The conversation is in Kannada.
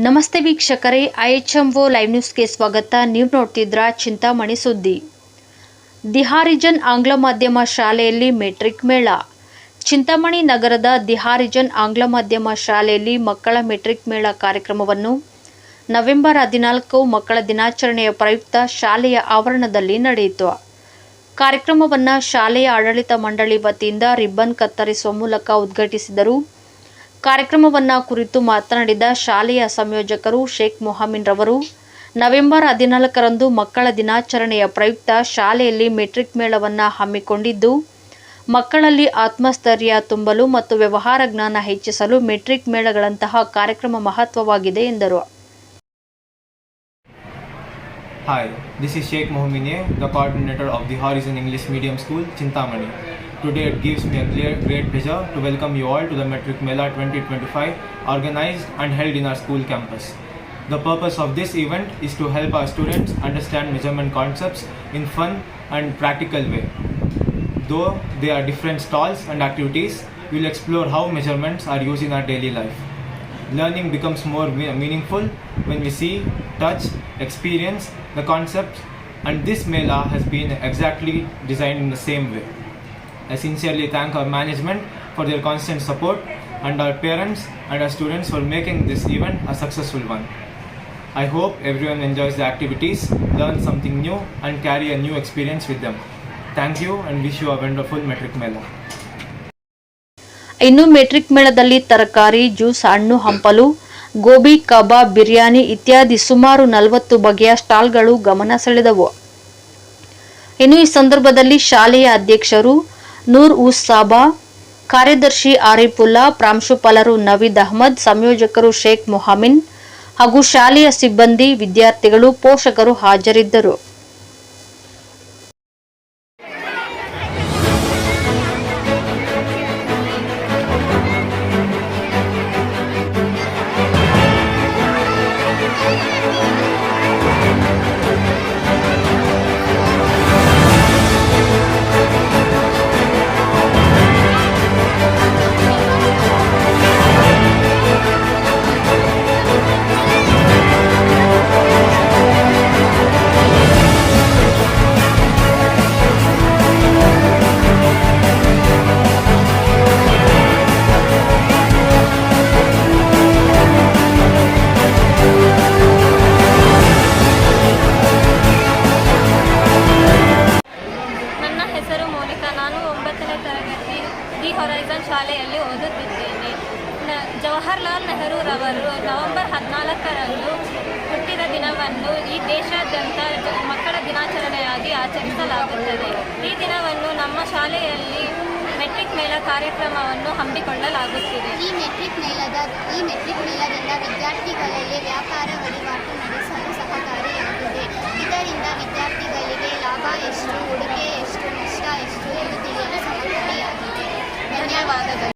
ನಮಸ್ತೆ ವೀಕ್ಷಕರೇ, IHMO ಲೈವ್ ನ್ಯೂಸ್ಗೆ ಸ್ವಾಗತ. ನೀವು ನೋಡ್ತಿದ್ರ ಚಿಂತಾಮಣಿ ಸುದ್ದಿ. ದಿ ಹಾರಿಜನ್ ಆಂಗ್ಲ ಮಾಧ್ಯಮ ಶಾಲೆಯಲ್ಲಿ ಮೆಟ್ರಿಕ್ ಮೇಳ. ಚಿಂತಾಮಣಿ ನಗರದ ದಿ ಹಾರಿಜನ್ ಆಂಗ್ಲ ಮಾಧ್ಯಮ ಶಾಲೆಯಲ್ಲಿ ಮಕ್ಕಳ ಮೆಟ್ರಿಕ್ ಮೇಳ ಕಾರ್ಯಕ್ರಮವನ್ನು ನವೆಂಬರ್ 14 ಮಕ್ಕಳ ದಿನಾಚರಣೆಯ ಪ್ರಯುಕ್ತ ಶಾಲೆಯ ಆವರಣದಲ್ಲಿ ನಡೆಯಿತು. ಕಾರ್ಯಕ್ರಮವನ್ನು ಶಾಲೆಯ ಆಡಳಿತ ಮಂಡಳಿ ವತಿಯಿಂದ ರಿಬ್ಬನ್ ಕತ್ತರಿಸುವ ಮೂಲಕ ಉದ್ಘಾಟಿಸಿದರು. ಕಾರ್ಯಕ್ರಮವನ್ನು ಕುರಿತು ಮಾತನಾಡಿದ ಶಾಲೆಯ ಸಂಯೋಜಕರು ಶೇಖ್ ಮೊಹಮಿನ್ ರವರು, ನವೆಂಬರ್ 14ರಂದು ಮಕ್ಕಳ ದಿನಾಚರಣೆಯ ಪ್ರಯುಕ್ತ ಶಾಲೆಯಲ್ಲಿ ಮೆಟ್ರಿಕ್ ಮೇಳವನ್ನು ಹಮ್ಮಿಕೊಂಡಿದ್ದು, ಮಕ್ಕಳಲ್ಲಿ ಆತ್ಮಸ್ಥೈರ್ಯ ತುಂಬಲು ಮತ್ತು ವ್ಯವಹಾರ ಜ್ಞಾನ ಹೆಚ್ಚಿಸಲು ಮೆಟ್ರಿಕ್ ಮೇಳಗಳಂತಹ ಕಾರ್ಯಕ್ರಮ ಮಹತ್ವವಾಗಿದೆ ಎಂದರು. Hi, this is Sheikh Mohamine, the coordinator of the Horizon English Medium School, Chintamani. Today it gives me a great pleasure to welcome you all to the Metric Mela 2025 organized and held in our school campus. The purpose of this event is to help our students understand measurement concepts in fun and practical way. Though there are different stalls and activities, we will explore how measurements are used in our daily life. Learning becomes more meaningful when we see, touch, experience the concepts, and this Mela has been exactly designed in the same way. I sincerely thank our management for their constant support and our parents and our students for making this event a successful one. I hope everyone enjoys the activities, learns something new and carry a new experience with them. Thank you and wish you a wonderful Metric Mela. ಇನ್ನು ಮೆಟ್ರಿಕ್ ಮೇಳದಲ್ಲಿ ತರಕಾರಿ, ಜ್ಯೂಸ್, ಹಣ್ಣು ಹಂಪಲು, ಗೋಬಿ, ಕಬಾಬ್, ಬಿರಿಯಾನಿ ಇತ್ಯಾದಿ ಸುಮಾರು 40 ಬಗೆಯ ಸ್ಟಾಲ್ಗಳು ಗಮನ ಸೆಳೆದವು. ಇನ್ನು ಈ ಸಂದರ್ಭದಲ್ಲಿ ಶಾಲೆಯ ಅಧ್ಯಕ್ಷರು ನೂರ್ ಉಸ್ ಸಾಬಾ, ಕಾರ್ಯದರ್ಶಿ ಆರಿಫುಲ್ಲಾ, ಪ್ರಾಂಶುಪಾಲರು ನವೀದ್ ಅಹಮದ್, ಸಂಯೋಜಕರು ಶೇಖ್ ಮೊಹಮಿನ್ ಹಾಗೂ ಶಾಲೆಯ ಸಿಬ್ಬಂದಿ, ವಿದ್ಯಾರ್ಥಿಗಳು, ಪೋಷಕರು ಹಾಜರಿದ್ದರು. ನಾನು 9ನೇ ತರಗತಿ ದಿ ಹಾರಿಜನ್ ಶಾಲೆಯಲ್ಲಿ ಓದುತ್ತಿದ್ದೇನೆ. ಜವಾಹರ್ಲಾಲ್ ನೆಹರು ರವರು ನವೆಂಬರ್ 14ರಂದು ಹುಟ್ಟಿದ ದಿನವನ್ನು ಈ ದೇಶಾದ್ಯಂತ ಮಕ್ಕಳ ದಿನಾಚರಣೆಯಾಗಿ ಆಚರಿಸಲಾಗುತ್ತದೆ. ಈ ದಿನವನ್ನು ನಮ್ಮ ಶಾಲೆಯಲ್ಲಿ ಮೆಟ್ರಿಕ್ ಮೇಳ ಕಾರ್ಯಕ್ರಮವನ್ನು ಹಮ್ಮಿಕೊಳ್ಳಲಾಗುತ್ತಿದೆ. ಈ ಮೆಟ್ರಿಕ್ ಮೇಳದಿಂದ ವಿದ್ಯಾರ್ಥಿಗಳಲ್ಲಿ ವ್ಯಾಪಾರ, ವಹಿವಾಟು